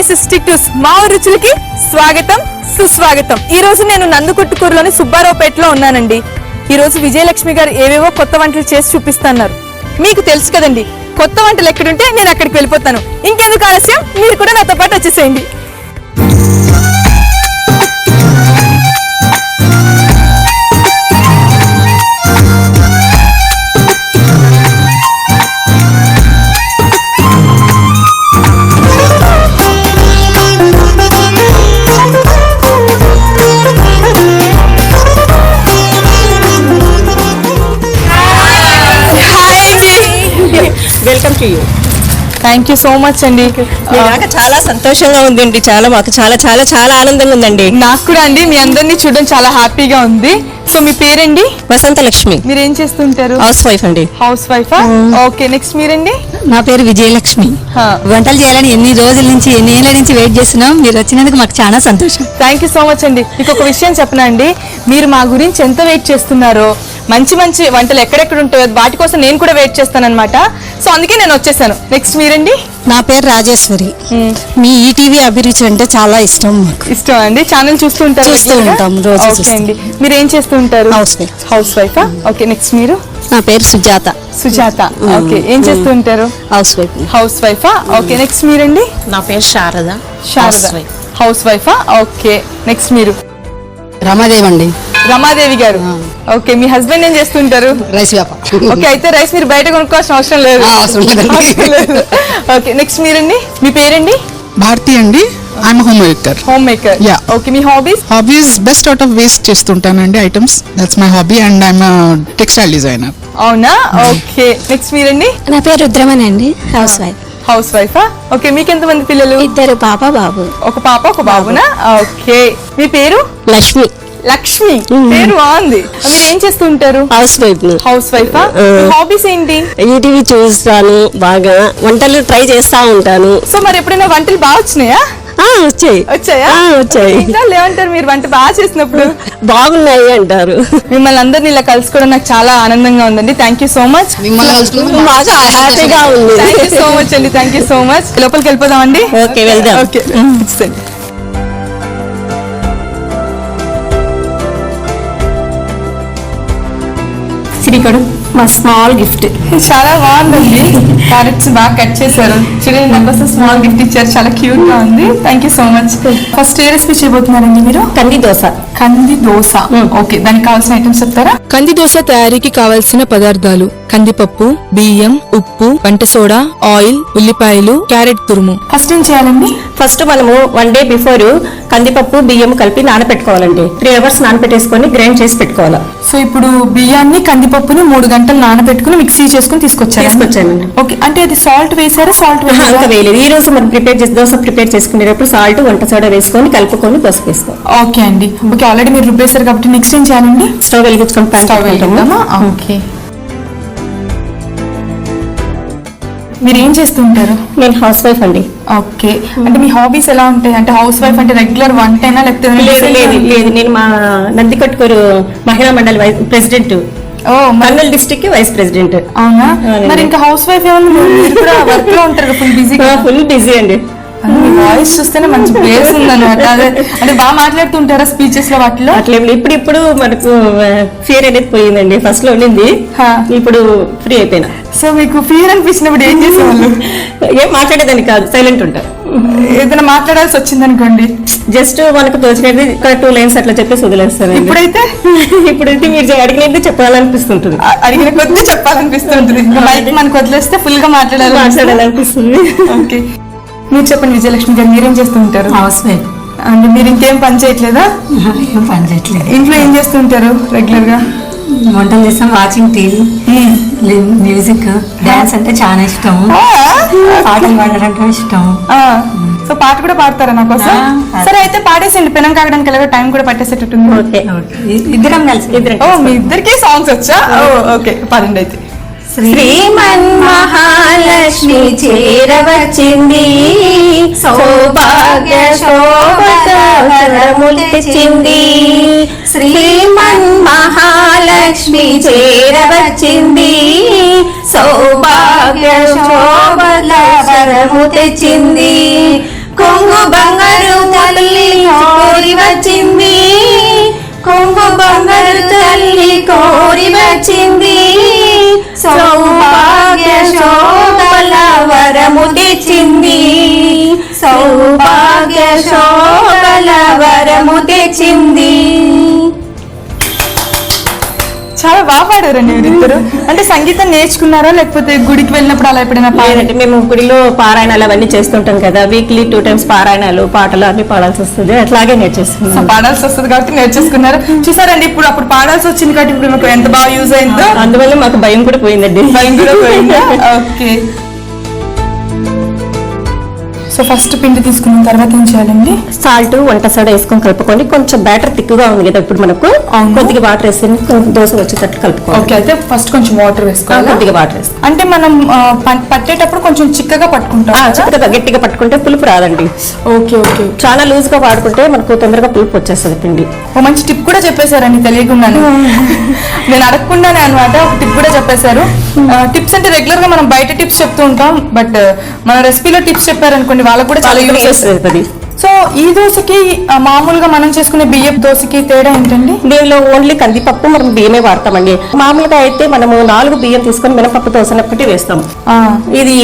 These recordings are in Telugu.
టు మా రుచులకి స్వాగతం సుస్వాగతం. ఈ రోజు నేను నందుకొట్టుకూరులోని సుబ్బారావుపేటలో ఉన్నానండి. ఈ రోజు విజయలక్ష్మి గారు ఏవేవో కొత్త వంటలు చేసి చూపిస్తున్నారు. మీకు తెలుసు కదండి, కొత్త వంటలు ఎక్కడుంటే నేను అక్కడికి వెళ్ళిపోతాను. ఇంకెందుకు ఆలస్యం, మీరు కూడా నాతో పాటు వచ్చేసేయండి. Welcome to you. Thank you so much అండి. నాకు చాలా సంతోషంగా ఉందండి. మాకు చాలా చాలా చాలా ఆనందంగా ఉందండి. నాకు కూడా అండి, మీ అందరినీ చూడడం చాలా హ్యాపీగా ఉంది. సో మీ పేరండి? వసంత లక్ష్మి. మీరు ఏం చేస్తుంటారు? హౌస్ వైఫ్ అండి. Housewife. ఓకే, నెక్స్ట్ మీరండి? నా పేరు విజయలక్ష్మి. వంటలు చేయాలని ఎన్ని రోజుల నుంచి ఎన్ని ఏళ్ళ నుంచి వెయిట్ చేస్తున్నాం. మీరు వచ్చినందుకు మాకు చాలా సంతోషం. థ్యాంక్ యూ సో మచ్ అండి. మీకు ఒక విషయం చెప్పనా అండి, మీరు మా గురించి ఎంత వెయిట్ చేస్తున్నారో, మంచి మంచి వంటలు ఎక్కడెక్కడ ఉంటాయో వాటి కోసం నేను కూడా వెయిట్ చేస్తాను అనమాట. సో అందుకే నేను వచ్చేసాను. నెక్స్ట్ మీరండి? నా పేరు రాజేశ్వరి. మీ ఈటీవీ అభిరుచి అంటే చాలా ఇష్టం. మాకు ఇష్టం అండి. ఛానల్ చూస్తూ ఉంటాం రోజు. అండి, మీరు ఏం చేస్తూ ఉంటారు? House wife. Housewife. Okay, next మీరు? నా పేరు సుజాత. సుజాత. ఓకే, ఏం చేస్తూ ఉంటారు? House wife. Housewife. Okay, next మీరండి? నా పేరు Sharada. Sharada, house wife. Okay, next మీరు? రమాదేవి అండి. రమాదేవి గారు. ఓకే, మీ హస్బెండ్ ఏం చేస్తుంటారు? రైస్ వ్యాపారం. ఓకే, అయితే రైస్ మీరు బయట కొనుక్కోవాల్సిన అవసరం లేదు. ఓకే, నెక్స్ట్ మీరండి? మీ పేరండి? భారతి అండి. I'm home maker. Home maker. Yeah. Okay, మీ hobbies best out of waste చేస్తుంటానండి items. That's my hobby and I'm textile designer. అవునా? ఓకే, నెక్స్ట్ మీరండి? నా పేరు రుద్రమణి అండి. Housewife. Housewife. Okay, మీకు ఎంతమంది పిల్లలు? ఇద్దరు పాప బాబు. ఒక పాప ఒక బాబునా? ఓకే, మీ పేరు? లక్ష్మి. లక్ష్మి, పేరు బాగుంది. మీరు ఏం చేస్తూ ఉంటారు? House wife. House wife. Hobbies ఏంటి? ఈటీవీ చూస్తాను, బాగా వంటలు ట్రై చేస్తా ఉంటాను. సో మరి ఎప్పుడైనా వంటలు బాగా వచ్చినాయా? వచ్చాయా? ఇంకా లేవంటారు మీరు వంట బాగా చేసినప్పుడు? బాగున్నాయి అంటారు. మిమ్మల్ని అందరినీ ఇలా కలుసుకోవడం నాకు చాలా ఆనందంగా ఉందండి. Thank you so much. మాకు హ్యాపీగా ఉంది. థ్యాంక్ యూ సో మచ్ అండి. Thank you so much. లోపలికి వెళ్ళిపోదాం అండి. ఓకే, వెళ్దాం. ఓకే, శ్రీకడు మా స్మాల్ గిఫ్ట్. చాలా బాగుందండి. క్యారెట్స్ బాగా కట్ చేశారు. చూడండి, నాకు స్మాల్ గిఫ్ట్ ఇచ్చారు. చాలా క్యూట్ గా ఉంది. Thank you so much. First ఏ రెసిపీ చేయబోతున్నారండి మీరు? కంది దోశ. కంది దోశ. ఓకే, దానికి కావాల్సిన ఐటమ్స్ చెప్తారా? కంది దోశ తయారీకి కావలసిన పదార్థాలు: కందిపప్పు, బియ్యం, ఉప్పు, వంట సోడా, ఆయిల్, ఉల్లిపాయలు, క్యారెట్ తురుము. ఫస్ట్ ఏం చేయాలండి? ఫస్ట్ మనము 1 day బిఫోర్ కందిపప్పు బియ్యం కలిపి నానబెట్టుకోవాలండి. 3 hours నానబెట్టేసుకొని గ్రైండ్ చేసి పెట్టుకోవాలి. సో ఇప్పుడు బియ్యాన్ని కందిపప్పుని 3 గంటలు నానబెట్టుకుని మిక్సీ చేసుకుని తీసుకొచ్చానండి. ఓకే, అంటే అది సాల్ట్ వేసారా? సాల్ట్ వేయలేదు. ఈ రోజు మనం దోశ ప్రిపేర్ చేసుకునేటప్పుడు సాల్ట్, వంట సోడా వేసుకొని కలుపుకొని దోశ వేసుకోవాలి. ఓకే అండి. ఓకే, ఆల్రెడీ మీరు రుబ్బేశారు కాబట్టి నెక్స్ట్ ఏం చేయాలండి? స్టవ్ వెలిగించుకొని స్టవ్ వెలిగిద్దామా? ఓకే, మీరు ఏం చేస్తుంటారు? నేను హౌస్ వైఫ్ అండి. ఓకే, అంటే మీ హాబీస్ ఎలా ఉంటాయి? అంటే హౌస్ వైఫ్ అంటే రెగ్యులర్ వంటైనా లేకపోతే? లేదు, నేను మా Nandikotkur Mahila Mandali president. Kurnool district vice president. అవునా? మరి ఇంకా హౌస్ వైఫ్ ఏమన్నా మీరు కూడా వర్క్ లో ఉంటారు? ఫుల్ బిజీ అండి. వాయిస్ చూస్తేనే మంచి ప్లేస్ ఉందన్నమాట. అంటే బాగా మాట్లాడుతుంటారా స్పీచెస్ లో వాటిలో? అట్లేం ఇప్పుడు మనకు ఫియర్ అనేది పోయిందండి. ఫస్ట్ లో ఉండింది, ఇప్పుడు ఫ్రీ అయిపోయినా. సో మీకు ఫియర్ అనిపించినప్పుడు ఏం చేసేవాళ్ళు? ఏం మాట్లాడేదాన్ని కాదు, సైలెంట్ ఉంటా. ఏదైనా మాట్లాడాల్సి వచ్చింది అనుకోండి, జస్ట్ మనకు తోచినది 2 lines అట్లా చెప్పేసి వదిలేస్తారు. ఇప్పుడైతే మీరు అడిగినది చెప్పాలనిపిస్తుంటుంది. అడిగిన కొద్ది చెప్పాలనిపిస్తుంటుంది. మనకు వదిలేస్తే ఫుల్ గా మాట్లాడాలనిపిస్తుంది. ఓకే, మీరు చెప్పండి విజయలక్ష్మి గారు, మీరేం చేస్తూ ఉంటారు? House wife. అంటే మీరు ఇంకేం పని చేయట్లేదా? ఏం పని చేయట్లేదు. ఇంట్లో ఏం చేస్తుంటారు రెగ్యులర్ గా? వంటలు చేస్తాం, వాచింగ్ టీవీ, మ్యూజిక్, డాన్స్ అంటే చాలా ఇష్టం. పాటలు పాడడం అంటే ఇష్టం. సో పాట కూడా పాడతారా నా కోసం? సరే, అయితే పాడేసండి. పెనం కాగడానికి ఎలాగో టైం కూడా పట్టేసేటట్టుంది. ఇద్దరం కలిసి. ఓ, మీ ఇద్దరికి సాంగ్స్ వచ్చా? ఓకే, పాడండి అయితే. శ్రీమన్ మహాలక్ష్మి చేరవచ్చింది, సౌభాగ్య శోభములు తెచ్చింది. శ్రీమన్ మహాలక్ష్మి చేరవచ్చింది, సౌభాగ్య శోభములు తెచ్చింది. కొంగు బంగారు తల్లి కోరి వచ్చింది, కొంగు బంగారు తల్లి కోరి వచ్చింది, సౌభాగ్య శోభల వరము తెచ్చింది, సౌభాగ్య శోభల వరము తెచ్చింది. చాలా బాగా పాడారండి మీరిద్దరు. అంటే సంగీతం నేర్చుకున్నారా లేకపోతే గుడికి వెళ్ళినప్పుడు అలా ఎప్పుడైనా లేదంటే మేము గుడిలో పారాయణాలు అవన్నీ చేస్తుంటాం కదా, వీక్లీ 2 times పారాయణాలు పాటలు అన్ని పాడాల్సి వస్తుంది, అట్లాగే నేర్చేసుకున్నాం. పాడాల్సి వస్తుంది కాబట్టి నేర్చేసుకున్నారు. చూసారండి, ఇప్పుడు అప్పుడు పాడాల్సి వచ్చింది కాబట్టి ఇప్పుడు మీకు ఎంత బాగా యూజ్ అయిందో. అందువల్ల మాకు భయం కూడా పోయిందండి. భయం కూడా పోయిందా? ఓకే. సో ఫస్ట్ పిండి తీసుకున్న తర్వాత ఏం చేయాలండి? సాల్ట్, వంట సోడా వేసుకొని కలుపుకోండి. కొంచెం బ్యాటర్ థిక్గా ఉంది కదా ఇప్పుడు మనకు, కొద్దిగా వాటర్ వేసుకొని దోశ వచ్చేటట్టు కలుపుకోవాలి. ఓకే, అయితే ఫస్ట్ కొంచెం వాటర్ వేసుకోవాలి. కొద్దిగా వాటర్ వేసుకోవాలి. అంటే మనం పట్టేటప్పుడు కొంచెం చిక్కగా పట్టుకుంటాం. చిక్కగా గట్టిగా పట్టుకుంటే పులుపు రాదండి. Okay okay. చాలా లూజ్ గా వాడుకుంటే మనకు తొందరగా పులుపు వచ్చేస్తుంది పిండి. ఓ మంచి టిప్ కూడా చెప్పేశారండి తెలియకుండానే. నేను అడగకుండానే అన్నమాట ఒక టిప్ కూడా చెప్పేశారు. టిప్స్ అంటే రెగ్యులర్ గా మనం బయట టిప్స్ చెప్తూ ఉంటాం, బట్ మన రెసిపీలో టిప్స్ చెప్పారనుకోండి వాళ్ళకు కూడా చాలా యూజ్ చేస్తుంది. సో ఈ దోశకి మామూలుగా మనం చేసుకునే బియ్యపు దోశకి తేడా ఏంటండి? దీనిలో ఓన్లీ కందిపప్పు మనం బియ్యమే వాడతామండి. మామూలుగా అయితే మనము 4 బియ్యం తీసుకొని మినపప్పు దోశ ఒకటి వేస్తాం. ఇది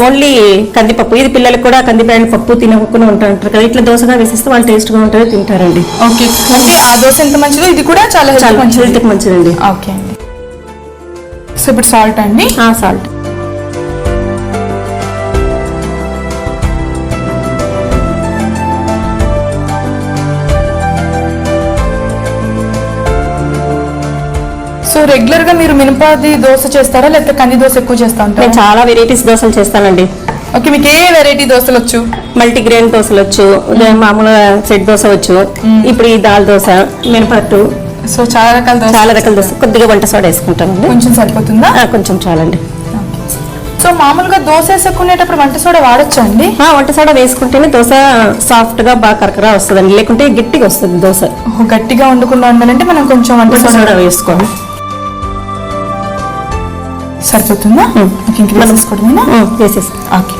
ఓన్లీ కందిపప్పు. ఇది పిల్లలకు కూడా కందిపేడ పప్పు తినకుండా ఉంటారు కదా, ఇట్లా దోశగా వేసిస్తే వాళ్ళు టేస్ట్ గా ఉంటుంది, తింటారండి. ఓకే, అంటే ఆ దోశ ఎంత మంచిదో ఇది కూడా చాలా హెల్త్ మంచిదండి. ఓకే అండి. సో ఇప్పుడు సాల్ట్ అండి. సాల్ట్. సో రెగ్యులర్ గా మీరు మినపాది దోశ చేస్తారా లేకపోతే కంది దోశ ఎక్కువ చేస్తా ఉంటారా? నేను చాలా వెరైటీస్ దోశలు చేస్తానండి. ఓకే, మీకు ఏ వెరైటీ దోశలు వచ్చు? మల్టీగ్రెయిన్ దోశలు వచ్చు, మామూలుగా సెట్ దోశ వచ్చు, ఇప్పుడు ఈ దాల్ దోశ, మినపట్టు. సో చాలా రకాల దోశ. కొద్దిగా వంట సోడా వేసుకుంటామండి. కొంచెం సరిపోతుందా? కొంచెం చాలండి. సో మామూలుగా దోశ వేసుకునేటప్పుడు వంట సోడా వాడొచ్చా అండి? వంట సోడా వేసుకుంటేనే దోశ సాఫ్ట్ గా బాగా కరకరా వస్తుందండి, లేకుంటే గట్టిగా వస్తుంది దోశ. గట్టిగా ఉండకుండా ఉండాలంటే మనం కొంచెం వంట సోడా వేసుకోండి. సరిపోతుందా? వేసేసి ఓకే.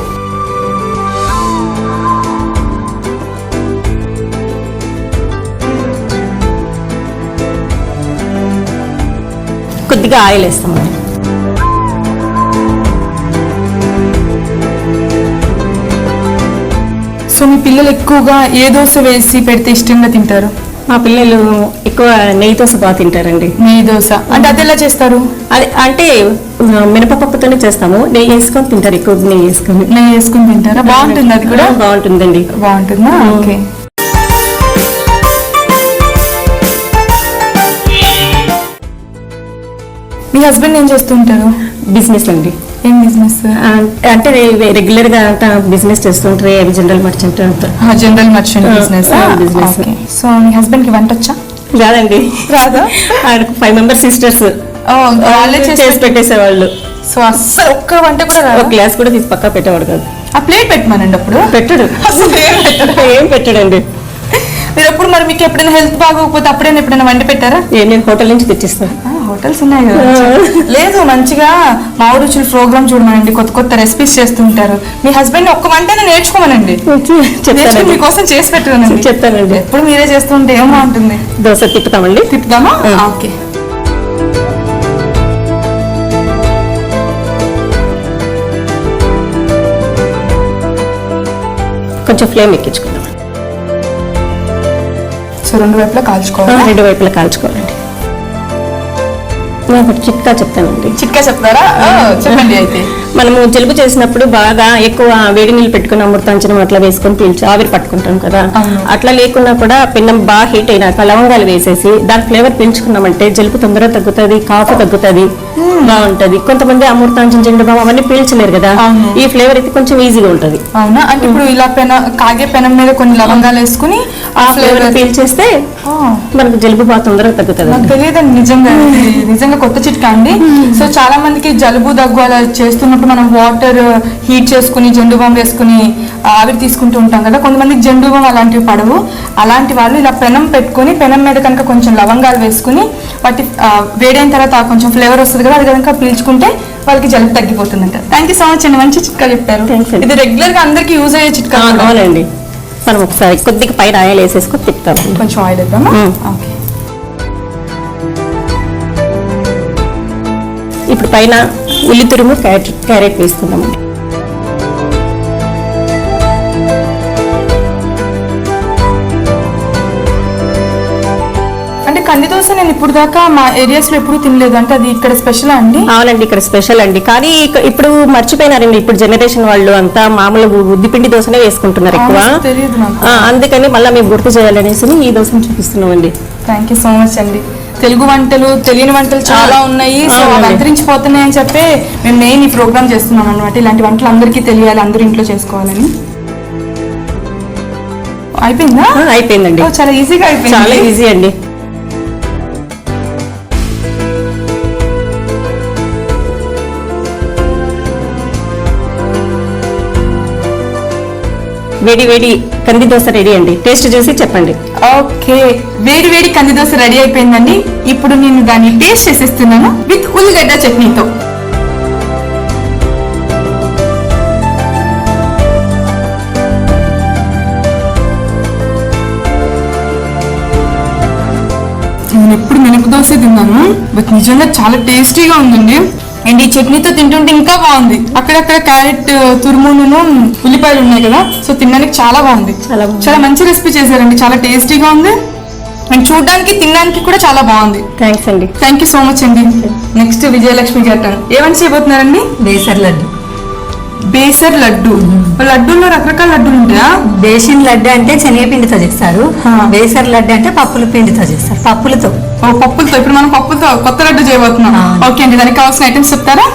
కొద్దిగా ఆయిల్ వేస్తామండి. సో మీ పిల్లలు ఎక్కువగా ఏ దోశ వేసి పెడితే ఇష్టంగా తింటారు? మా పిల్లలు ఎక్కువ నెయ్యి దోశ బాగా తింటారండి. నెయ్యి దోశ అంటే అది ఎలా చేస్తారు? అది అంటే మినపప్పుతోనే చేస్తాము, నెయ్యి వేసుకొని తింటారు. ఎక్కువ నెయ్యి వేసుకొని తింటారా? బాగుంటుంది, అది కూడా బాగుంటుందండి. బాగుంటుందా? ఓకే. మీ హస్బెండ్ ఏం చేస్తూ ఉంటారు? బిజినెస్ అండి. ఏం బిజినెస్? అంటే రెగ్యులర్ గా బిజినెస్ చేస్తుంటారు, general merchant. General merchant business. So మీ హస్బెండ్ కి వంట వచ్చా? రాదండి. రాదా? 5 members సిస్టర్స్, వాళ్ళే చేసి పెట్టేసేవాళ్ళు. సో అస్సలు ఒక్క వంట కూడా రాదు? ఒక గ్లాస్ కూడా తీసి పక్కా పెట్టేవాడు కాదు. ఆ ప్లేట్ పెట్టమనండి. అప్పుడు పెట్టడు, ఏం పెట్టడండి. మీరు ఎప్పుడు మరి మీకు ఎప్పుడైనా హెల్త్ బాగోకపోతే అప్పుడైనా ఎప్పుడైనా వండి పెట్టారా? నేను హోటల్ నుంచి తెచ్చిస్తాను. హోటల్స్ ఉన్నాయి కదా. లేదు, మంచిగా మా రుచులు ప్రోగ్రామ్ చూడమనండి, కొత్త కొత్త రెసిపీస్ చేస్తుంటారు. మీ హస్బెండ్ ఒక్క వంటనే నేర్చుకోమనండి, మీకోసం చేసి పెట్టానండి. చెప్తానండి. ఎప్పుడు మీరే చేస్తుంటే ఏం బాగుంటుంది. దోశ తిప్పుతామండి. తిప్పుదామా? ఓకే. కొంచెం ఫ్లేమ్ ఎక్కించుకుందాం. సో 2 వైపులా కాల్చుకోవాలి. 2 వైపులా కాల్చుకోవాలండి. ఒకటి చిట్కా చెప్తానండి. చిట్కా చెప్తారా? చెప్పండి. అయితే మనము జలుబు చేసినప్పుడు బాగా ఎక్కువ వేడి నీళ్ళు పెట్టుకుని అమృతాంజనం అట్లా వేసుకొని పీల్చి ఆవిరి పట్టుకుంటాం కదా, అట్లా లేకున్నా కూడా పెన్నం బాగా హీట్ అయినాక లవంగాలు వేసేసి దాని ఫ్లేవర్ పీల్చుకున్నామంటే జలుబు తొందరగా తగ్గుతుంది, కాఫ్ తగ్గుతుంది, బాగుంటది. కొంతమంది అమృతాంజనం, జెండు బామ్ అవన్నీ పీల్చలేరు కదా, ఈ ఫ్లేవర్ అయితే కొంచెం ఈజీగా ఉంటది. అవునా? అంటే ఇప్పుడు ఇలా కాగే పెనం మీద కొన్ని లవంగాలు వేసుకుని ఆ ఫ్లేవర్ పీల్చేస్తే మనకు జలుబు బాగా తొందరగా తగ్గుతుంది. నాకు తెలియదండి నిజంగా కొత్త చిట్కా అండి. సో చాలా మందికి జలుబు దగ్గు అలా చేస్తున్నప్పుడు మనం వాటర్ హీట్ చేసుకుని జెండు బామ్ వేసుకుని ఆవిరి తీసుకుంటూ ఉంటాం కదా, కొంతమందికి జెండు బామ్ అలాంటివి పడవు. అలాంటి వాళ్ళు ఇలా పెనం పెట్టుకుని పెనం మీద కనుక కొంచెం లవంగాలు వేసుకుని వాటి వేడైన తర్వాత కొంచెం ఫ్లేవర్ వస్తుంది కదా, అది కనుక పీల్చుకుంటే వాళ్ళకి జలుబు తగ్గిపోతుందంట. థ్యాంక్ యూ సో మచ్ అండి, మంచి చిట్కా చెప్పారు. ఇది రెగ్యులర్ గా అందరికి యూజ్ అయ్యే చిట్కా. అవునండి. మనం ఒకసారి కొద్దిగా పైన ఆయిల్ వేసేసుకొని తిప్పుతాం. కొంచెం ఆయిల్ వేద్దామా? ఓకే. ఇప్పుడు పైన ఉల్లి తురుము క్యారెట్ వేస్తున్నాము. అంటే కంది దోశ నేను ఇప్పుడు దాకా మా ఏరియాస్ లో ఎప్పుడు తినలేదు, అంటే అది ఇక్కడ స్పెషల్ అండి? అవునండి, ఇక్కడ స్పెషల్ అండి. కానీ ఇప్పుడు మర్చిపోయినారండి, ఇప్పుడు జనరేషన్ వాళ్ళు అంతా మామూలు ఉద్దిపిండి దోశనే వేసుకుంటున్నారు ఎక్కువ. తెలియదు నాకు. అందుకని మళ్ళీ మేము గుర్తు చేయాలనేసి ఈ దోశను చూపిస్తున్నామండి. థ్యాంక్ యూ సో మచ్ అండి. తెలుగు వంటలు, తెలియని వంటలు చాలా ఉన్నాయి, సో అవి అంతరించిపోతున్నాయి అని చెప్పి మేము మెయిన్ ఈ ప్రోగ్రామ్ చేస్తున్నాం అనమాట. ఇలాంటి వంటలు అందరికీ తెలియాలి, అందరూ ఇంట్లో చేసుకోవాలని. అయిపోయిందా? అయిపోయిందండి. చాలా ఈజీగా అయిపోయింది. చాలా ఈజీ అండి. వేడి వేడి కంది దోశ రెడీ అండి. టేస్ట్ చూసి చెప్పండి. ఓకే, వేడి వేడి కంది దోశ రెడీ అయిపోయిందండి. ఇప్పుడు నేను దాన్ని టేస్ట్ చేసేస్తున్నాను విత్ ఉల్లిగడ్డ చట్నీతో. నేను ఎప్పుడు మినప దోశ తిన్నాను, బట్ నిజంగా చాలా టేస్టీగా ఉందండి. అండ్ ఈ చట్నీతో తింటుంటే ఇంకా బాగుంది. అక్కడక్కడ క్యారెట్ తురుమును ఉల్లిపాయలు ఉన్నాయి కదా, సో తినడానికి చాలా బాగుంది. చాలా మంచి రెసిపీ చేశారండి, చాలా టేస్టీగా ఉంది. అండ్ చూడడానికి తినడానికి కూడా చాలా బాగుంది. థ్యాంక్స్ అండి. థ్యాంక్ యూ సో మచ్ అండి. నెక్స్ట్ విజయలక్ష్మి గారు ఏమని చేయబోతున్నారండి? బేసర్ లడ్డు. బేసర్ లడ్డు. లడ్డూల్లో రకరకాల లడ్డూలు ఉంటాయా? బేసిన్ లడ్డు అంటే శనగపిండితో చేస్తారు, బేసర్ లడ్డు అంటే పప్పుల పిండితో చేస్తారు, పప్పులతో. పప్పులతో. ఇప్పుడు మనం పప్పులతో కొత్త లడ్డు చేయబోతున్నాం. ఓకే అండి, దానికి కావాల్సిన ఐటమ్స్ చెప్తారా?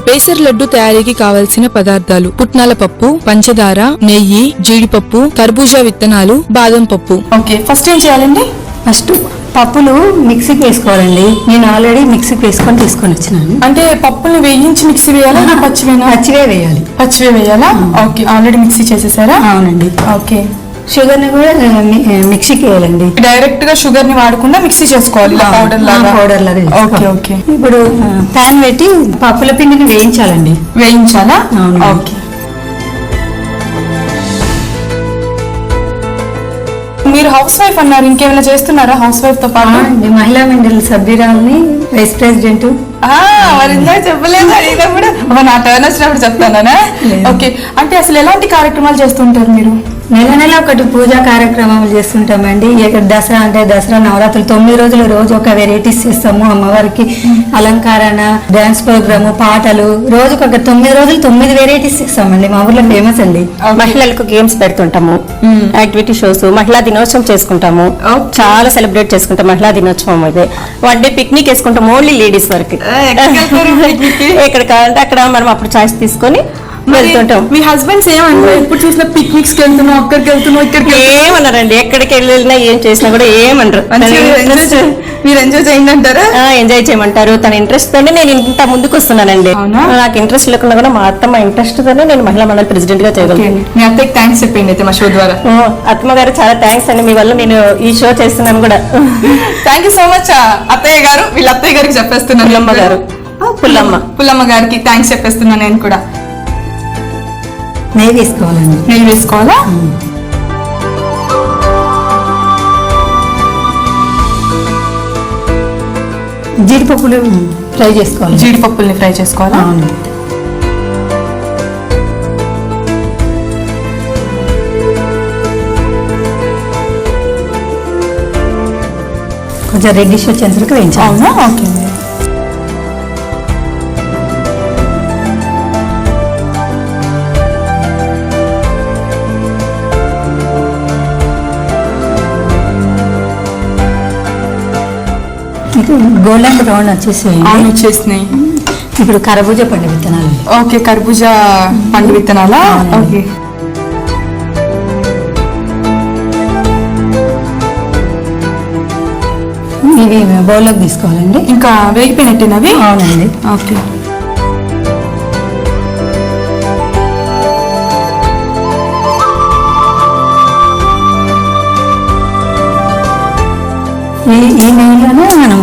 బేసర్ లడ్డు తయారీకి కావలసిన పదార్థాలు: పుట్నాల పప్పు, పంచదార, నెయ్యి, జీడిపప్పు, కర్బూజా విత్తనాలు, బాదం పప్పు. ఓకే, ఫస్ట్ ఏం చేయాలండి? ఫస్ట్ పప్పులు మిక్సీకి వేసుకోవాలండి. నేను ఆల్రెడీ మిక్సీకి వేసుకొని తీసుకొని వచ్చినాను. అంటే పప్పుల్ని వేయించి మిక్సీ వేయాలా, పచ్చివేనా? పచ్చివే వేయాలి. పచ్చివే వేయాలా? ఓకే, ఆల్రెడీ మిక్సీ చేసేసారా? అవునండి. ఓకే. షుగర్ ని కూడా మిక్సీకి వేయాలండి. డైరెక్ట్ గా షుగర్ ని వాడకుండా మిక్సీ చేసుకోవాలి, పౌడర్ లాగా. పౌడర్ లాగా. Okay okay. ఇప్పుడు ప్యాన్ పెట్టి పప్పుల పిండిని వేయించాలండి. వేయించాలా? అవును. ఓకే. మీరు హౌస్ వైఫ్ అన్నారు, ఇంకేమైనా చేస్తున్నారా హౌస్ వైఫ్ తో పాటు? మహిళా మండలి సభ్యురాలని, వైస్ ప్రెసిడెంట్. మరి ఇందాక చెప్పలేదు, అడిగినప్పుడు నా టర్న్ వచ్చినప్పుడు చెప్తానా? ఓకే. అంటే అసలు ఎలాంటి కార్యక్రమాలు చేస్తుంటారు మీరు? నెల నెల ఒకటి పూజా కార్యక్రమాలు చేస్తుంటామండి. దసరా అంటే దసరా నవరాత్రులు 9 రోజులు రోజు ఒక వెరైటీస్ చేస్తాము. అమ్మవారికి అలంకరణ, డాన్స్ ప్రోగ్రాము, పాటలు, రోజుకు ఒక 9 రోజులు 9 వెరైటీస్ చేస్తామండి. మా ఊర్లో ఫేమస్ అండి. మహిళలకు గేమ్స్ పెడుతుంటాము, యాక్టివిటీ షోస్, మహిళా దినోత్సవం చేసుకుంటాము. చాలా సెలబ్రేట్ చేసుకుంటాం మహిళా దినోత్సవం. అయితే వన్ డే పిక్నిక్ వేసుకుంటాం, ఓన్లీ లేడీస్ వరకు. ఎక్కడ కావాలంటే అక్కడ మనం అప్పుడు చాయిస్ తీసుకొని వెళ్తుంటాం. మీ హస్బెండ్స్ ఏమన్నారు? ఎప్పుడు చూసినా పిక్నిక్స్ కి వెళ్తున్నాం, అక్కడికి వెళ్తున్నాం, ఇక్కడికి ఏమన్నారండి? ఎక్కడికి వెళ్ళినా ఏం చేసినా కూడా ఏమనరు. మీరు ఎంజాయ్ చేయండి అంటారా? ఎంజాయ్ చేయమంటారు. తన ఇంట్రెస్ట్ తోనే నేను ఇంత ముందుకు వస్తున్నానండి. నాకు ఇంట్రెస్ట్ లేకుండా కూడా మా అత్తమ్మ ఇంట్రెస్ట్ తోనే నేను మహిళా మండలి ప్రెసిడెంట్ గా చేయగలను. మీ అత్తయ్యకి థ్యాంక్స్ చెప్పండి అయితే మా షో ద్వారా. అత్తమ్మ గారు చాలా థ్యాంక్స్ అండి, మీ వల్ల నేను ఈ షో చేస్తున్నాను కూడా. థ్యాంక్ యూ సో మచ్ అత్తయ్య గారు. వీళ్ళ అత్తయ్య గారికి చెప్పేస్తున్నాను. పుల్లమ్మ గారు. పుల్లమ్మ గారికి థ్యాంక్స్ చెప్పేస్తున్నాను నేను కూడా. నెయ్యి వేసుకోవాలండి. నెయ్యి వేసుకోవాలా? జీడిపప్పులు ఫ్రై చేసుకోవాలి. జీడిపప్పుల్ని ఫ్రై చేసుకోవాలా? అవును. కొంచెం రెడ్డిష్ వచ్చేంతవరకు వేయించాలి. అవునా? ఓకే. గోల్డెన్ బ్రౌన్ వచ్చేసినాయి. ఇప్పుడు కర్బూజా పండు విత్తనాలు. ఓకే, కర్బూజా పండు విత్తనాలా? ఓకే. ఇవి బౌల్లోకి తీసుకోవాలండి. ఇంకా వేగిపోయినట్టేనవి? అవునండి. ఓకే. ఈ నెయ్యిలోనే మనం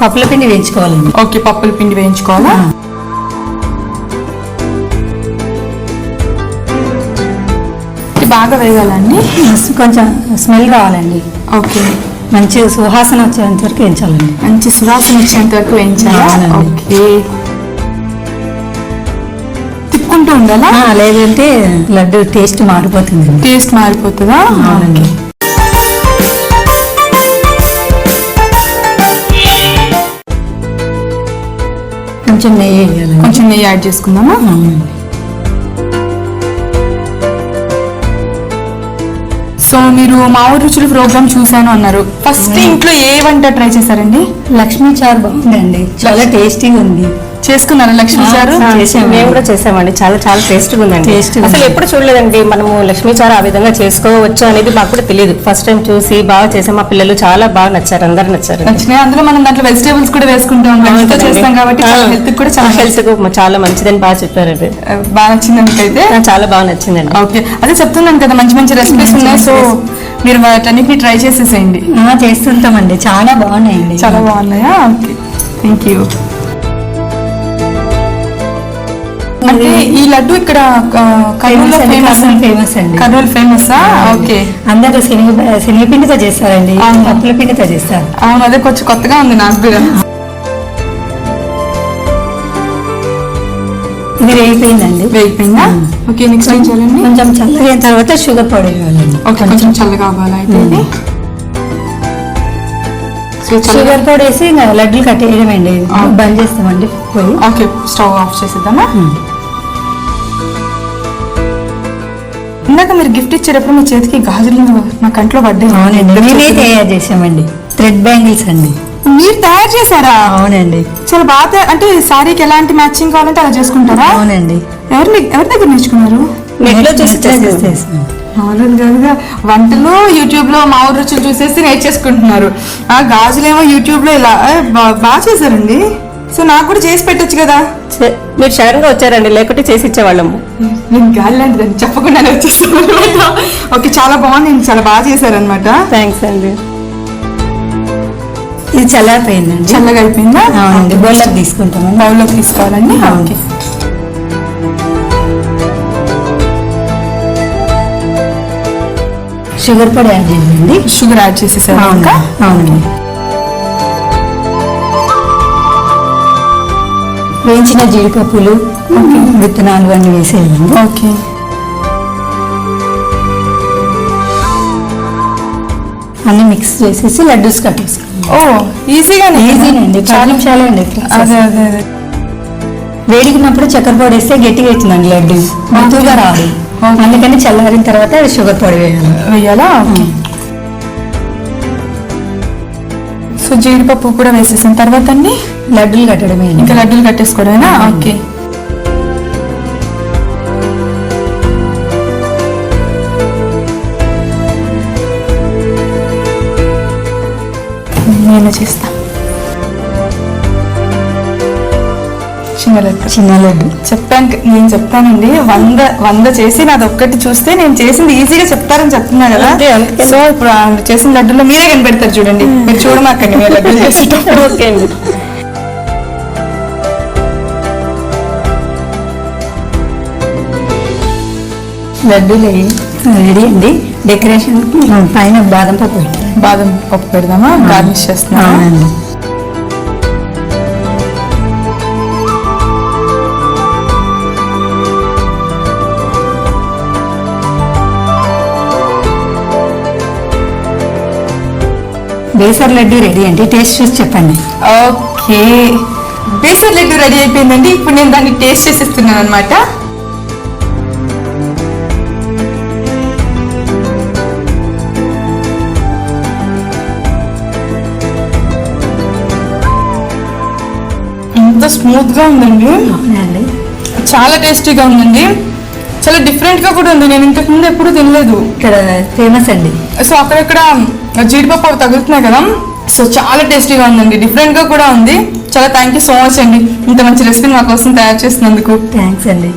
పప్పుల పిండి వేయించుకోవాలండి. ఓకే, పప్పుల పిండి వేయించుకోవాలా? బాగా వేగాలండి? కొంచెం స్మెల్ రావాలండి, ఓకే. మంచి సువాసన వచ్చేంత వరకు వేయించాలండి. మంచి సువాసన వచ్చేంత వరకు వేయించాలా? అవునండి. ఓకే. తిప్పుకుంటూ ఉండాలా? లేదంటే లడ్డు టేస్ట్ మారిపోతుంది. టేస్ట్ మారిపోతుందా? అవునండి. కొంచెం నెయ్యి వేయాలండి. కొంచెం నెయ్యి యాడ్ చేసుకుందామా? అవునండి. సో మీరు మా ఊరు రుచులు ప్రోగ్రామ్ చూసాను అన్నారు. ఫస్ట్ ఇంట్లో ఏ వంట ట్రై చేశారండి? లక్ష్మీ చారు బాగుందండి, చాలా టేస్టీగా ఉంది. చేసుకున్నారా లక్ష్మీ చారు? మేము కూడా చేసామండి, చాలా చాలా టేస్ట్గా ఉందండి. Tasty అసలు ఉంది. ఎప్పుడు చూడలేదండి మనము లక్ష్మీ చారు ఆ విధంగా చేసుకోవచ్చు అనేది మాకు కూడా తెలియదు. ఫస్ట్ టైం చూసి బాగా చేసాం, మా పిల్లలు చాలా బాగా నచ్చారు, అందరు నచ్చారు. నచ్చినాయి. అందులో మనం దాంట్లో వెజిటేబుల్స్ కూడా వేసుకుంటాం, వెజ్తో చేస్తాం కాబట్టి హెల్త్ కూడా చాలా హెల్త్ కు చాలా మంచిదని బాగా చెప్పారు. అది బాగా నచ్చింది మీకైతే? చాలా బాగా నచ్చిందండి. ఓకే, అదే చెప్తున్నాను కదా, మంచి మంచి రెసిపీస్ ఉన్నాయి. సో మీరు వాటన్నిటిని ట్రై చేసేసేయండి. చేస్తుంటామండి, చాలా బాగున్నాయండి. చాలా బాగున్నాయా? Okay, thank you. అంటే ఈ లడ్డు ఇక్కడ కర్నూలు ఫేమస్ అండి. కర్నూలు ఫేమస్. ఓకే. అందరూ శనగపిండితో చేస్తారండి, పప్పుల పిండితో చేస్తారు. అవును, అదే కొంచెం కొత్తగా ఉంది నాకు కూడా. ఇది వేగిపోయిందండి. వేగిపోయిందా? ఓకే, నెక్స్ట్ ఏం చేయాలండి? కొంచెం చల్లగా అయిన తర్వాత షుగర్ పౌడర్ వేయాలండి. ఓకే, కొంచెం చల్లగా అవ్వాలి అయితే ఇది. షుగర్ పౌడర్ వేసి ఇంకా లడ్డూలు కట్టేయడమండి. బంద్ చేస్తామండి పోయి. ఓకే, స్టవ్ ఆఫ్ చేసేద్దామా? ఇందాక మీరు గిఫ్ట్ ఇచ్చేటప్పుడు మీ చేతికి గాజులు నా కంట్లో పడ్డాయి. అవునండి, మేమే తయారు చేసామండి. థ్రెడ్ బ్యాంగిల్స్ అండి. మీరు తయారు చేశారా? అవునండి. చాలా బాగా, అంటే శారీకి ఎలాంటి మ్యాచింగ్ కావాలంటే అలా చేసుకుంటారా? అవునండి. ఎవరి దగ్గర నేర్చుకున్నారు? నెట్లో చూసి చేస్తాం. మామూలుగా వంటలు యూట్యూబ్ లో మా ఊరు రుచులు చూసేసి నేర్చేసుకుంటున్నారు. ఆ గాజులేమో యూట్యూబ్ లో ఇలా బాగా చేశారండి. సో నాకు కూడా చేసి పెట్టొచ్చు కదా. మీరు షేర్గా వచ్చారండి, లేకుంటే చేసి ఇచ్చేవాళ్ళము. నేను గాలి లాంటిదని చెప్పకుండానే వచ్చేస్తాను. ఓకే, చాలా బాగుంది, చాలా బాగా చేశారనమాట. థ్యాంక్స్ అండి. ఇది చల్లారిపోయిందండి. చల్లగా అయిపోయిందా? అవునండి. బౌల్లోకి తీసుకుంటామండి. బౌల్లోకి తీసుకోవాలండి. ఓకే. షుగర్ పొడి యాడ్ చేయండి. షుగర్ యాడ్ చేసేసారు ఇంకా? అవునండి. వేయించిన జీడిపప్పులు, విత్తనాలు అన్నీ వేసేయండి. ఓకే. అన్ని మిక్స్ చేసేసి లడ్డూస్ కట్టేసుకోండి. ఓ, ఈజీగానే. ఈజీనండి, 10 నిమిషాలే అండి. అదే అదే అదే. వేడికినప్పుడు చక్కెర పొడి వేస్తే గట్టిగా అవుతుందండి లడ్డు, మృదువుగా రాదు. అందుకని చల్లారిన తర్వాత షుగర్ పొడి వేయాలా? ఓకే. సో జీడిపప్పు కూడా వేసేసిన తర్వాత అండి లడ్డూలు కట్టడమే. ఇంకా లడ్డూలు కట్టేసుకోవడమేనా? ఓకే. నేను చేస్తా. చిన్న లడ్డు చెప్పాను, నేను చెప్తానండి. 100 చేసి నాది ఒక్కటి చూస్తే నేను చేసింది ఈజీగా చెప్తారని చెప్తున్నా కదా. సో ఇప్పుడు చేసిన లడ్డూలో మీరే కనిపెడతారు చూడండి. మీరు చూడమాకండి మీరు లడ్డూలు చేసేటప్పుడు. ఓకే అండి. లడ్డూలు రెడీ అండి. డెకరేషన్ పైన బాదం పప్పు పెట్టాలి. బాదం పప్పు పెడదామా? గార్నిష్ చేస్తున్నా. అవునండి. బేసర్ లడ్డు రెడీ అండి. టేస్ట్ చూసి చెప్పండి. ఓకే, బేసర్ లడ్డు రెడీ అయిపోయిందండి. ఇప్పుడు నేను దాన్ని టేస్ట్ చేసేస్తున్నాను అనమాట. ఎంత స్మూత్ గా ఉందండి, అవునండి. చాలా టేస్టీగా ఉందండి. చాలా డిఫరెంట్ గా కూడా ఉంది. నేను ఇంతకు ముందు ఎప్పుడు తినలేదు. ఇక్కడ ఫేమస్ అండి. సో అక్కడక్కడ జీడిపప్పు అవి తగులుతున్నాయి కదా. సో చాలా టేస్టీగా ఉందండి, డిఫరెంట్ గా కూడా ఉంది. చాలా థ్యాంక్ యూ సో మచ్ అండి, ఇంత మంచి రెసిపీ మా కోసం తయారు చేసినందుకు. థ్యాంక్స్ అండి.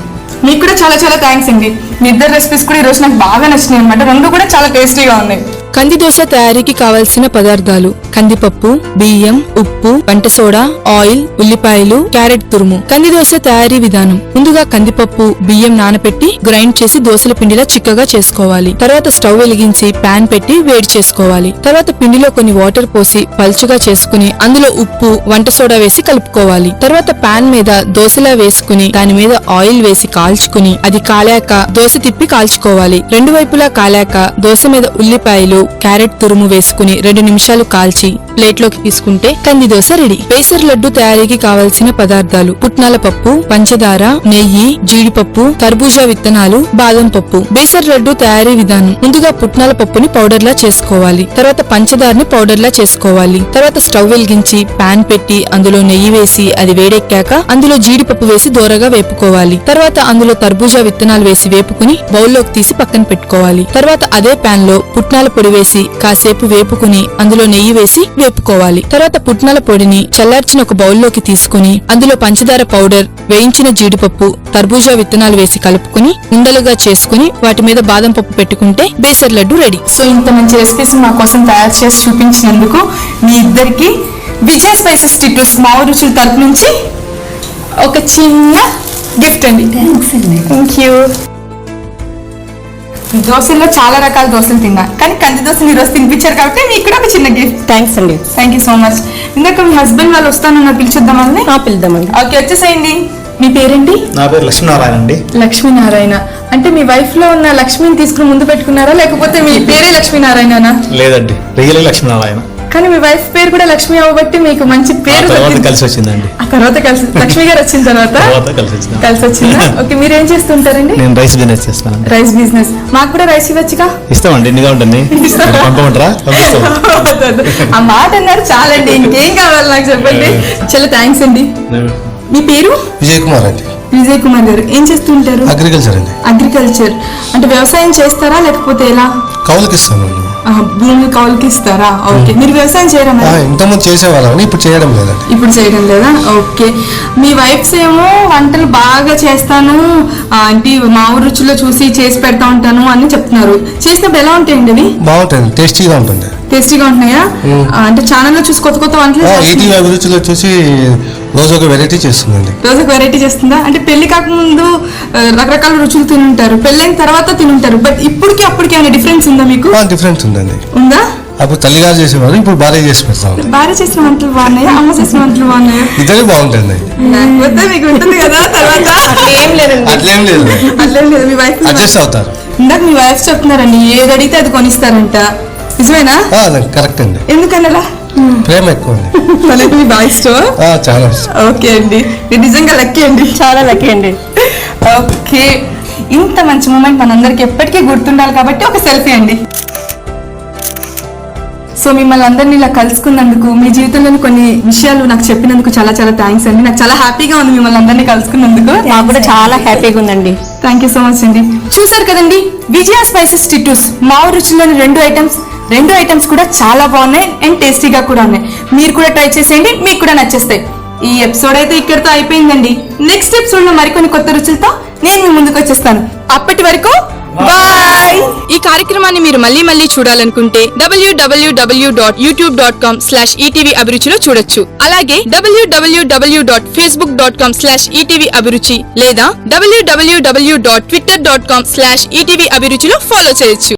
మీకు కూడా చాలా చాలా థ్యాంక్స్ అండి. మీ ఇద్దరు రెసిపీస్ కూడా ఈరోజు నాకు బాగా నచ్చినాయి అనమాట. రెండు కూడా చాలా టేస్టీగా ఉన్నాయి. కంది దోశ తయారీకి కావలసిన పదార్థాలు: కందిపప్పు, బియ్యం, ఉప్పు, వంట సోడా, ఆయిల్, ఉల్లిపాయలు, క్యారెట్ తురుము. కంది దోశ తయారీ విధానం: ముందుగా కందిపప్పు, బియ్యం నానపెట్టి గ్రైండ్ చేసి దోశల పిండిలా చిక్కగా చేసుకోవాలి. తర్వాత స్టవ్ వెలిగించి పాన్ పెట్టి వేడి చేసుకోవాలి. తర్వాత పిండిలో కొన్ని వాటర్ పోసి పల్చుగా చేసుకుని అందులో ఉప్పు, వంట సోడా వేసి కలుపుకోవాలి. తర్వాత పాన్ మీద దోశలా వేసుకుని దాని మీద ఆయిల్ వేసి కాల్చుకుని అది కాలాక దోశ తిప్పి కాల్చుకోవాలి. రెండు వైపులా కాలాక దోశ మీద ఉల్లిపాయలు, క్యారెట్ తురుము వేసుకుని 2 నిమిషాలు కాల్చి ప్లేట్లోకి తీసుకుంటే కంది దోశ రెడీ. బేసర్ లడ్డు తయారీకి కావలసిన పదార్థాలు: పుట్నాల పప్పు, పంచదార, నెయ్యి, జీడిపప్పు, తర్బూజా విత్తనాలు, బాదం పప్పు. బేసర్ లడ్డు తయారీ విధానం: ముందుగా పుట్నాల పప్పుని పౌడర్ లా చేసుకోవాలి. తర్వాత పంచదారని పౌడర్ లా చేసుకోవాలి. తర్వాత స్టవ్ వెలిగించి పాన్ పెట్టి అందులో నెయ్యి వేసి అది వేడెక్కాక అందులో జీడిపప్పు వేసి దోరగా వేపుకోవాలి. తర్వాత అందులో తర్బూజా విత్తనాలు వేసి వేపుకుని బౌల్లోకి తీసి పక్కన పెట్టుకోవాలి. తర్వాత అదే పాన్ లో పుట్నాల పొడి వేసి కాసేపు వేపుకుని అందులో నెయ్యి వేసి వేపుకోవాలి. తర్వాత పుట్నాల పొడిని చల్లార్చిన ఒక బౌల్లోకి తీసుకుని అందులో పంచదార పౌడర్, వేయించిన జీడిపప్పు, తర్బూజా విత్తనాలు వేసి కలుపుకుని ఉండలుగా చేసుకుని వాటి మీద బాదం పప్పు పెట్టుకుంటే బేసర్ లడ్డు రెడీ. సో ఇంత మంచి రెసిపీస్ మా కోసం తయారు చేసి చూపించినందుకు మీ ఇద్దరికి విజయ్ స్పైసెస్ టిట్టూస్ మా ఊరు రుచుల తరపు నుంచి ఒక చిన్న గిఫ్ట్ అండి. థ్యాంక్స్ అండి. Thank you. దోశల్లో చాలా రకాల దోశలు తిన్నా, కానీ కంది దోశలు ఈరోజు తినిపించారు కాబట్టి మీకు కూడా ఒక చిన్న గిఫ్ట్. థ్యాంక్స్ అండి. Thank you so much. ఇందాక మీ హస్బెండ్ వాళ్ళు వస్తానన్నారు, పిలిచొద్దామని. పిలుద్దామండి. ఓకే, వచ్చేసేయండి. మీ పేరేంటి? నా పేరు లక్ష్మీనారాయణ అండి. లక్ష్మీనారాయణ అంటే మీ వైఫ్ లో ఉన్న లక్ష్మిని తీసుకుని ముందు పెట్టుకున్నారా, లేకపోతే మీ పేరే లక్ష్మీనారాయణనా? లేదండి, రియల్ లక్ష్మీనారాయణ. కానీ మీ వైఫ్ పేరు కూడా లక్ష్మి అవ్వబట్టి మీకు మంచి పేరు తర్వాత దొరికింది. కలిసి వచ్చిందండి. ఆ తర్వాత కలిసి లక్ష్మి గారు వచ్చిన తర్వాత కలిసి వచ్చింది. కలిసి వచ్చిందా? ఓకే, మీరు ఏం చేస్తుంటారండి? నేను రైస్ బిజినెస్ చేస్తాను. Rice business. మాకు కూడా రైస్ ఇవ్వచ్చుగా? ఇస్తామండి, ఎన్నిగా ఉంటుంది పంపమంటారా? పంపిస్తాం. ఆ మాట అన్నారు చాలండి, ఇంకేం కావాలి నాకు చెప్పండి. చాలా థ్యాంక్స్ అండి. మీ పేరు? విజయ్ కుమార్ అండి. విజయ్ కుమార్ గారు ఏం చేస్తుంటారు? అగ్రికల్చర్ అండి. అగ్రికల్చర్ అంటే వ్యవసాయం చేస్తారా లేకపోతే ఎలా? కౌలుకి ఇస్తామండి. భూమి కౌలుకి ఇస్తారా? ఓకే, మీరు వ్యవసాయం చేయరా? ఇంతకుముందు చేసేవాళ్ళని, ఇప్పుడు చేయడం లేదండి. ఇప్పుడు చేయడం లేదా? ఓకే. మీ వైఫ్స్ ఏమో వంటలు బాగా చేస్తాను అంటే మా ఊరు రుచుల్లో చూసి చేసి పెడతా ఉంటాను అని చెప్తున్నారు. చేసినప్పుడు ఎలా ఉంటాయండి అవి? బాగుంటుంది, టేస్టీగా ఉంటుంది. టేస్టీగా ఉంటున్నాయా? అంటే ఛానల్లో చూసి కొత్త కొత్త వంటలు ఈటీవీ అభిరుచిలో చూసి రోజు ఒక వెరైటీ చేస్తుందండి. రోజు ఒక వెరైటీ చేస్తుందా? అంటే పెళ్లి కాకముందు రకరకాల రుచులు తినుంటారు, పెళ్ళైన తర్వాత తినుంటారు, బట్ ఇప్పటికి అప్పటికి ఏమైనా డిఫరెన్స్ ఉందా మీకు? డిఫరెన్స్ ఉందండి. ఉందా? అప్పుడు తల్లిగారు చేసేవారు, ఇప్పుడు భార్య చేసి పెడతాం. భార్య చేసిన వంటలు బాగున్నాయా, అమ్మ చేసిన వంటలు బాగున్నాయా? ఇద్దరే బాగుంటుంది. లేకపోతే మీకు ఉంటుంది కదా తర్వాత. ఏం లేదండి. అట్లేం లేదు, అట్లేం లేదు. మీ వైఫ్ అడ్జస్ట్ అవుతారు. ఇందాక మీ వైఫ్ చెప్తున్నారండి ఏది అడిగితే అది కొనిస్తారంట, నిజమేనా? కరెక్ట్ అండి. ఎందుకని అలా? ప్రేమ ఎక్కువ అండి. వాళ్ళకి మీ బాగా ఇష్టం? చాలా ఇష్టం. ఓకే అండి, మీరు నిజంగా లక్కీ అండి, చాలా లక్కీ అండి. ఓకే, ఇంత మంచి మూమెంట్ మనందరికి ఎప్పటికీ గుర్తుండాలి కాబట్టి ఒక సెల్ఫీ అండి. సో మిమ్మల్ని అందరినీ ఇలా కలుసుకున్నందుకు, మీ జీవితంలోని కొన్ని విషయాలు నాకు చెప్పినందుకు చాలా చాలా థ్యాంక్స్ అండి. నాకు చాలా హ్యాపీగా ఉంది మిమ్మల్ని అందరినీ కలుసుకున్నందుకు. మాకు కూడా చాలా హ్యాపీగా ఉందండి. థ్యాంక్ యూ సో మచ్ అండి. చూసారు కదండి, విజయ స్పైసెస్ టిట్టూస్ మా ఊరు రుచుల్లోని రెండు ఐటమ్స్ కూడా చాలా బాగున్నాయి అండ్ టేస్టీగా కూడా ఉన్నాయి. మీరు కూడా ట్రై చేసేయండి, మీకు కూడా నచ్చేస్తాయి. ఈ ఎపిసోడ్ అయితే ఇక్కడితో అయిపోయిందండి. నెక్స్ట్ ఎపిసోడ్ లో మరికొన్ని కొత్త రుచులతో నేను మీ ముందుకు వచ్చేస్తాను. అప్పటి వరకు బాయ్. ఈ కార్యక్రమాన్ని మీరు మళ్ళీ మళ్ళీ చూడాలనుకుంటే www.youtube.com/ETV అభిరుచిలో చూడొచ్చు. అలాగే www.facebook.com/ETV అభిరుచి లేదా www.twitter.com/ETV అభిరుచిలో ఫాలో చేయొచ్చు.